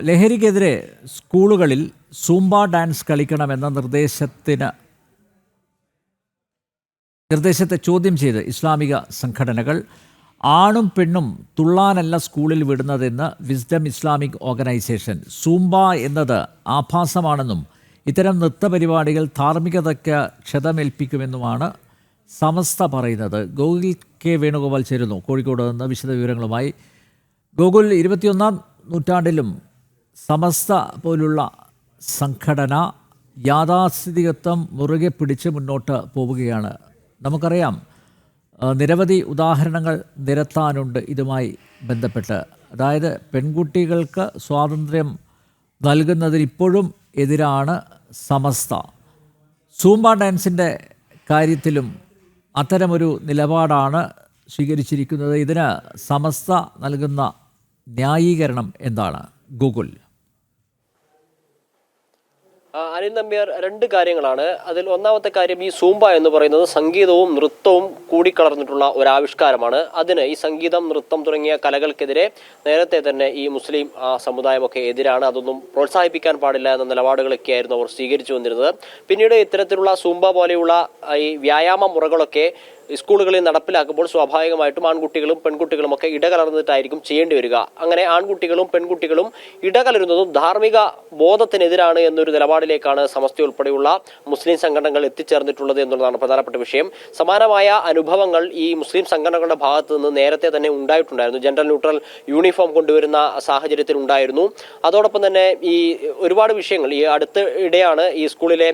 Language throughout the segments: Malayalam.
ലഹരിക്കെതിരെ സ്കൂളുകളിൽ സൂംബ ഡാൻസ് കളിക്കണമെന്ന നിർദ്ദേശത്തെ ചോദ്യം ചെയ്ത് ഇസ്ലാമിക സംഘടനകൾ ആണും പെണ്ണും തുള്ളാനല്ല സ്കൂളിൽ വിടുന്നതെന്ന് വിസ്ഡം ഇസ്ലാമിക് ഓർഗനൈസേഷൻ. സൂംബ എന്നത് ആഭാസമാണെന്നും ഇത്തരം നൃത്തപരിപാടികൾ ധാർമ്മികതയ്ക്ക് ക്ഷതമേൽപ്പിക്കുമെന്നുമാണ് സമസ്ത പറയുന്നത്. ഗോകുൽ കെ വേണുഗോപാൽ ചേരുന്നു കോഴിക്കോട് നിന്ന് വിശദവിവരങ്ങളുമായി. ഗോകുൽ, 21-ാം നൂറ്റാണ്ടിലും സമസ്ത പോലുള്ള സംഘടന യാഥാസ്ഥിതികത്വം മുറുകെ പിടിച്ച് മുന്നോട്ട് പോവുകയാണ്. നമുക്കറിയാം, നിരവധി ഉദാഹരണങ്ങൾ നിരത്താനുണ്ട് ഇതുമായി ബന്ധപ്പെട്ട്. അതായത് പെൺകുട്ടികൾക്ക് സ്വാതന്ത്ര്യം നൽകുന്നതിന് ഇപ്പോഴും എതിരാണ് സമസ്ത. സൂംബ ഡാൻസിൻ്റെ കാര്യത്തിലും അത്തരമൊരു നിലപാടാണ് സ്വീകരിച്ചിരിക്കുന്നത്. ഇതിന് സമസ്ത നൽകുന്ന ന്യായീകരണം എന്താണ് ഗൂഗിൾ? അനിൽ നമ്പ്യാർ, രണ്ട് കാര്യങ്ങളാണ്. അതിൽ ഒന്നാമത്തെ കാര്യം, ഈ സൂംബ എന്ന് പറയുന്നത് സംഗീതവും നൃത്തവും കൂടിക്കലർന്നിട്ടുള്ള ഒരു ആവിഷ്കാരമാണ്. അതിന് ഈ സംഗീതം, നൃത്തം തുടങ്ങിയ കലകൾക്കെതിരെ നേരത്തെ തന്നെ ഈ മുസ്ലിം സമുദായമൊക്കെ എതിരാണ്. അതൊന്നും പ്രോത്സാഹിപ്പിക്കാൻ പാടില്ല എന്ന നിലപാടുകളൊക്കെ ആയിരുന്നു അവർ സ്വീകരിച്ചു വന്നിരുന്നത്. പിന്നീട് ഇത്തരത്തിലുള്ള സൂംബ പോലെയുള്ള ഈ വ്യായാമ മുറകളൊക്കെ സ്കൂളുകളിൽ നടപ്പിലാക്കുമ്പോൾ സ്വാഭാവികമായിട്ടും ആൺകുട്ടികളും പെൺകുട്ടികളും ഒക്കെ ഇടകലർന്നിട്ടായിരിക്കും ചെയ്യേണ്ടി വരിക. അങ്ങനെ ആൺകുട്ടികളും പെൺകുട്ടികളും ഇടകലരുന്നതും ധാർമ്മിക ബോധത്തിനെതിരാണ് എന്നൊരു നിലപാടിലേക്കാണ് സമസ്ത ഉൾപ്പെടെയുള്ള മുസ്ലിം സംഘടനകൾ എത്തിച്ചേർന്നിട്ടുള്ളത് എന്നുള്ളതാണ് പ്രധാനപ്പെട്ട വിഷയം. സമാനമായ അനുഭവങ്ങൾ ഈ മുസ്ലിം സംഘടനകളുടെ ഭാഗത്തു നിന്ന് നേരത്തെ തന്നെ ഉണ്ടായിട്ടുണ്ടായിരുന്നു. ജെൻഡർ ന്യൂട്രൽ യൂണിഫോം കൊണ്ടുവരുന്ന സാഹചര്യത്തിൽ ഉണ്ടായിരുന്നു. അതോടൊപ്പം തന്നെ ഈ ഒരുപാട് വിഷയങ്ങൾ, ഈ അടുത്തിടെയാണ് ഈ സ്കൂളിലെ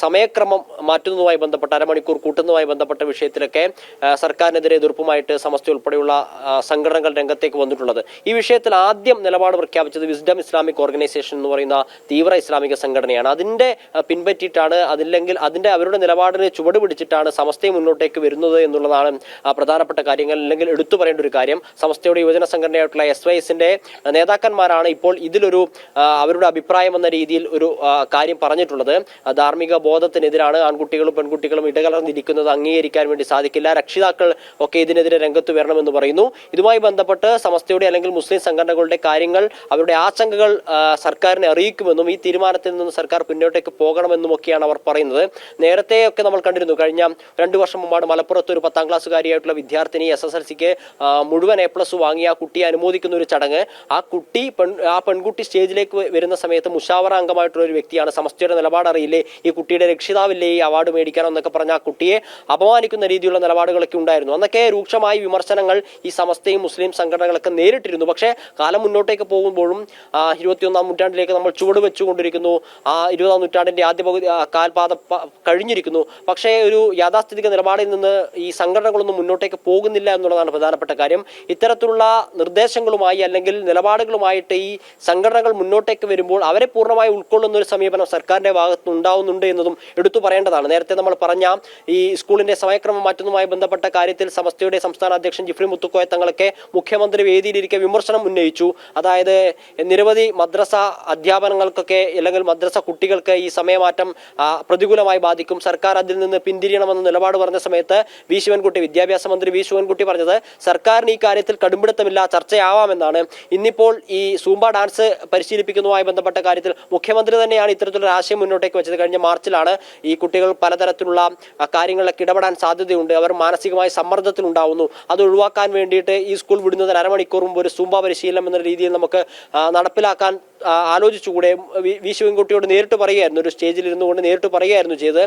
സമയക്രമം മാറ്റുന്നതുമായി ബന്ധപ്പെട്ട, അരമണിക്കൂർ കൂട്ടുന്നതുമായി ബന്ധപ്പെട്ട വിഷയത്തിലൊക്കെ സർക്കാരിനെതിരെ എതിർപ്പുമായിട്ട് സമസ്ത ഉൾപ്പെടെയുള്ള സംഘടനകൾ രംഗത്തേക്ക് വന്നിട്ടുള്ളത്. ഈ വിഷയത്തിൽ ആദ്യം നിലപാട് പ്രഖ്യാപിച്ചത് വിസ്ഡം ഇസ്ലാമിക് ഓർഗനൈസേഷൻ എന്ന് പറയുന്ന തീവ്ര ഇസ്ലാമിക സംഘടനയാണ്. അതിന്റെ പിൻപറ്റിയിട്ടാണ്, അതിന്റെ അവരുടെ നിലപാടിന് ചുവട് പിടിച്ചിട്ടാണ് സമസ്തയും മുന്നോട്ടേക്ക് വരുന്നത് എന്നുള്ളതാണ് പ്രധാനപ്പെട്ട കാര്യങ്ങൾ. അല്ലെങ്കിൽ എടുത്തു പറയേണ്ട ഒരു കാര്യം, സമസ്തയുടെ യുവജന സംഘടനയായിട്ടുള്ള SYSന്റെ നേതാക്കന്മാരാണ് ഇപ്പോൾ ഇതിലൊരു അവരുടെ അഭിപ്രായം എന്ന രീതിയിൽ ഒരു കാര്യം പറഞ്ഞിട്ടുള്ളത്. ധാർമ്മിക ബോധത്തിനെതിരാണ്, ആൺകുട്ടികളും പെൺകുട്ടികളും ഇടകലർന്നിരിക്കുന്നത് അംഗീകരിക്കാൻ വേണ്ടി സാധിക്കില്ല, രക്ഷിതാക്കൾ ഒക്കെ ഇതിനെതിരെ രംഗത്ത് വരണമെന്ന് പറയുന്നു. ഇതുമായി ബന്ധപ്പെട്ട് സമസ്തയുടെ അല്ലെങ്കിൽ മുസ്ലിം സംഘടനകളുടെ കാര്യങ്ങൾ, അവരുടെ ആശങ്കകൾ സർക്കാരിനെ അറിയിക്കുമെന്നും ഈ തീരുമാനത്തിൽ നിന്ന് സർക്കാർ പിന്നോട്ടേക്ക് പോകണമെന്നുമൊക്കെയാണ് അവർ പറയുന്നത്. നേരത്തെയൊക്കെ നമ്മൾ കണ്ടിരുന്നു, കഴിഞ്ഞ 2 വർഷം മുമ്പാണ് മലപ്പുറത്ത് ഒരു 10ാം ക്ലാസ്സുകാരിയായിട്ടുള്ള വിദ്യാർത്ഥിനി SSLCക്ക് മുഴുവൻ A+ വാങ്ങി ആ കുട്ടിയെ അനുമോദിക്കുന്ന ഒരു ചടങ്ങ്. ആ പെൺകുട്ടി സ്റ്റേജിലേക്ക് വരുന്ന സമയത്ത് മുഷാവറ അംഗമായിട്ടുള്ള ഒരു വ്യക്തിയാണ്. സമസ്തയുടെ നിലപാടറിയില്ലേ, ഈ കുട്ടിയുടെ രക്ഷിതാവില്ലേ ഈ അവാർഡ് മേടിക്കാനെന്നൊക്കെ പറഞ്ഞ ആ കുട്ടിയെ അപമാനിക്കുന്ന രീതിയിലുള്ള നിലപാടുകളൊക്കെ ഉണ്ടായിരുന്നു. അന്നൊക്കെ രൂക്ഷമായ വിമർശനങ്ങൾ ഈ സമസ്തയും മുസ്ലിം സംഘടനകളൊക്കെ നേരിട്ടിരുന്നു. പക്ഷേ കാലം മുന്നോട്ടേക്ക് പോകുമ്പോഴും 21-ാം നൂറ്റാണ്ടിലേക്ക് നമ്മൾ ചുവട് വെച്ചുകൊണ്ടിരിക്കുന്നു. 20-ാം നൂറ്റാണ്ടിന്റെ ആദ്യ പകുതി കാൽപാത കഴിഞ്ഞിരിക്കുന്നു. പക്ഷേ ഒരു യാഥാസ്ഥിതിക നിലപാടിൽ നിന്ന് ഈ സംഘടനകളൊന്നും മുന്നോട്ടേക്ക് പോകുന്നില്ല എന്നുള്ളതാണ് പ്രധാനപ്പെട്ട കാര്യം. ഇത്തരത്തിലുള്ള നിർദ്ദേശങ്ങളുമായി അല്ലെങ്കിൽ നിലപാടുകളുമായിട്ട് ഈ സംഘടനകൾ മുന്നോട്ടേക്ക് വരുമ്പോൾ അവരെ പൂർണ്ണമായി ഉൾക്കൊള്ളുന്ന ഒരു സമീപനം സർക്കാരിന്റെ ഭാഗത്ത് ഉണ്ടാവുന്നുണ്ട് എന്നതും എടുത്തു പറയേണ്ടതാണ്. നേരത്തെ നമ്മൾ പറഞ്ഞ ഈ സ്കൂളിന്റെ സമയക്രമം മാറ്റുന്നതുമായി ബന്ധപ്പെട്ട കാര്യത്തിൽ സമസ്തയുടെ സംസ്ഥാന അധ്യക്ഷൻ ജിഫ്രി മുത്തുക്കോയ തങ്ങളൊക്കെ മുഖ്യമന്ത്രി വേദിയിലിരിക്കെ വിമർശനം ഉന്നയിച്ചു. അതായത് നിരവധി മദ്രസ അധ്യാപനങ്ങൾക്കൊക്കെ അല്ലെങ്കിൽ മദ്രസ കുട്ടികൾക്ക് ഈ സമയമാറ്റം പ്രതികൂലമായി ബാധിക്കും, സർക്കാർ അതിൽ നിന്ന് പിന്തിരിയണമെന്ന നിലപാട് പറഞ്ഞ സമയത്ത് വിദ്യാഭ്യാസ മന്ത്രി വി ശിവൻകുട്ടി പറഞ്ഞത് സർക്കാരിന് ഈ കാര്യത്തിൽ കടുംപിടുത്തമില്ല, ചർച്ചയാവാമെന്നാണ്. ഇന്നിപ്പോൾ ഈ സൂംബ ഡാൻസ് പരിശീലിപ്പിക്കുന്നതുമായി ബന്ധപ്പെട്ട കാര്യത്തിൽ മുഖ്യമന്ത്രി തന്നെയാണ് ഇത്തരത്തിലൊരു ആശയം മുന്നോട്ടേക്ക് വെച്ചത്. കഴിഞ്ഞ മാർച്ചിലാണ് ഈ കുട്ടികൾ പലതരത്തിലുള്ള കാര്യങ്ങളിലൊക്കെ ഇടപെടാൻ സാധ്യതയുണ്ട്, അവർ മാനസികമായി സമ്മർദ്ദത്തിലുണ്ടാവുന്നു, അത് ഒഴിവാക്കാൻ വേണ്ടിയിട്ട് ഈ സ്കൂൾ വിടുന്നതിന് അരമണിക്കൂർ മുമ്പ് ഒരു സൂംബ പരിശീലനം എന്ന രീതിയിൽ നമുക്ക് നടപ്പിലാക്കാൻ ആലോചിച്ചുകൂടെ? വി ശിവൻകുട്ടിയോട് നേരിട്ട് പറയുകയായിരുന്നു, ഒരു സ്റ്റേജിൽ ഇരുന്നു കൊണ്ട് നേരിട്ട് പറയുകയായിരുന്നു ചെയ്ത്.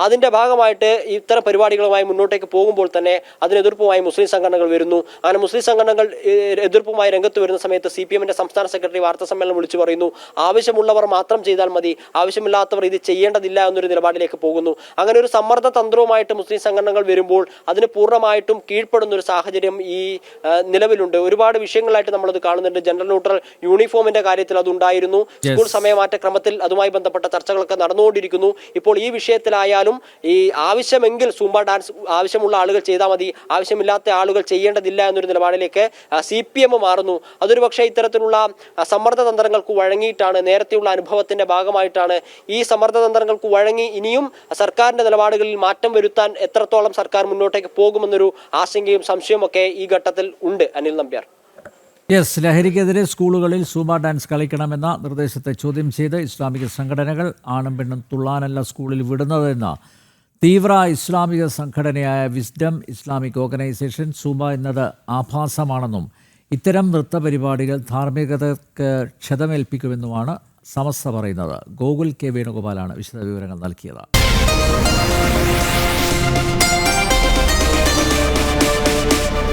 അതിന്റെ ഭാഗമായിട്ട് ഇത്തരം പരിപാടികളുമായി മുന്നോട്ടേക്ക് പോകുമ്പോൾ തന്നെ അതിനെതിർപ്പുമായി മുസ്ലിം സംഘടനകൾ വരുന്നു. അങ്ങനെ മുസ്ലിം സംഘടനകൾ എതിർപ്പുമായി രംഗത്ത് വരുന്ന സമയത്ത് CPMന്റെ സംസ്ഥാന സെക്രട്ടറി വാർത്താ സമ്മേളനം വിളിച്ചു പറയുന്നു, ആവശ്യമുള്ളവർ മാത്രം ചെയ്താൽ മതി, ആവശ്യമില്ലാത്തവർ ഇത് ചെയ്യേണ്ടതില്ല എന്നൊരു നിലപാടിലേക്ക് പോകുന്നു. അങ്ങനെ ഒരു സമ്മർദ്ദ തന്ത്രവുമായിട്ട് മുസ്ലിം സംഘടനകൾ വരുമ്പോൾ അതിന് പൂർണ്ണമായിട്ടും കീഴ്പ്പെടുന്ന ഒരു സാഹചര്യം ഈ നിലവിലുണ്ട്. ഒരുപാട് വിഷയങ്ങളായിട്ട് നമ്മളത് കാണുന്നുണ്ട്. ജെൻഡർ ന്യൂട്രൽ യൂണിഫോമിന്റെ കാര്യത്തിൽ അതുണ്ടായിരുന്നു. സ്കൂൾ സമയമാറ്റ ക്രമത്തിൽ അതുമായി ബന്ധപ്പെട്ട ചർച്ചകളൊക്കെ നടന്നുകൊണ്ടിരിക്കുന്നു. ഇപ്പോൾ ഈ വിഷയത്തിലായാലും ഈ ആവശ്യമെങ്കിൽ സൂംബ ഡാൻസ് ആവശ്യമുള്ള ആളുകൾ ചെയ്താൽ മതി, ആവശ്യമില്ലാത്ത ആളുകൾ ചെയ്യേണ്ടതില്ല എന്നൊരു നിലപാടിലേക്ക് CPM മാറുന്നു. അതൊരു പക്ഷേ ഇത്തരത്തിലുള്ള സമ്മർദ്ദ തന്ത്രങ്ങൾക്ക് വഴങ്ങിയിട്ടാണ്, നേരത്തെയുള്ള അനുഭവത്തിന്റെ ഭാഗമായിട്ടാണ് ഈ സമ്മർദ്ദ തന്ത്രങ്ങൾക്ക് വഴങ്ങി ഇനിയും സർക്കാരിന്റെ നിലപാടുകളിൽ മാറ്റം വരുത്താൻ എത്രത്തോളം സർക്കാർ മുന്നോട്ടേക്ക് പോകുമെന്നൊരു ആശങ്കയും സംശയവും ഒക്കെ ഈ ഘട്ടത്തിൽ ഉണ്ട്. അനിൽ നമ്പ്യാർ. യെസ്, ലഹരിക്കെതിരെ സ്കൂളുകളിൽ സൂംബ ഡാൻസ് കളിക്കണമെന്ന നിർദ്ദേശത്തെ ചോദ്യം ചെയ്ത് ഇസ്ലാമിക സംഘടനകൾ ആണും പെണ്ണും തുള്ളാനല്ല സ്കൂളിൽ വിടുന്നതെന്ന തീവ്ര ഇസ്ലാമിക സംഘടനയായ വിസ്ഡം ഇസ്ലാമിക് ഓർഗനൈസേഷൻ സൂംബ എന്നത് ആഭാസമാണെന്നും ഇത്തരം നൃത്തപരിപാടികൾ ധാർമ്മികതയ്ക്ക് ക്ഷതമേൽപ്പിക്കുമെന്നുമാണ് സമസ്ത പറയുന്നത്. ഗോകുൽ കെ വേണുഗോപാലാണ് വിശദവിവരങ്ങൾ നൽകിയത്.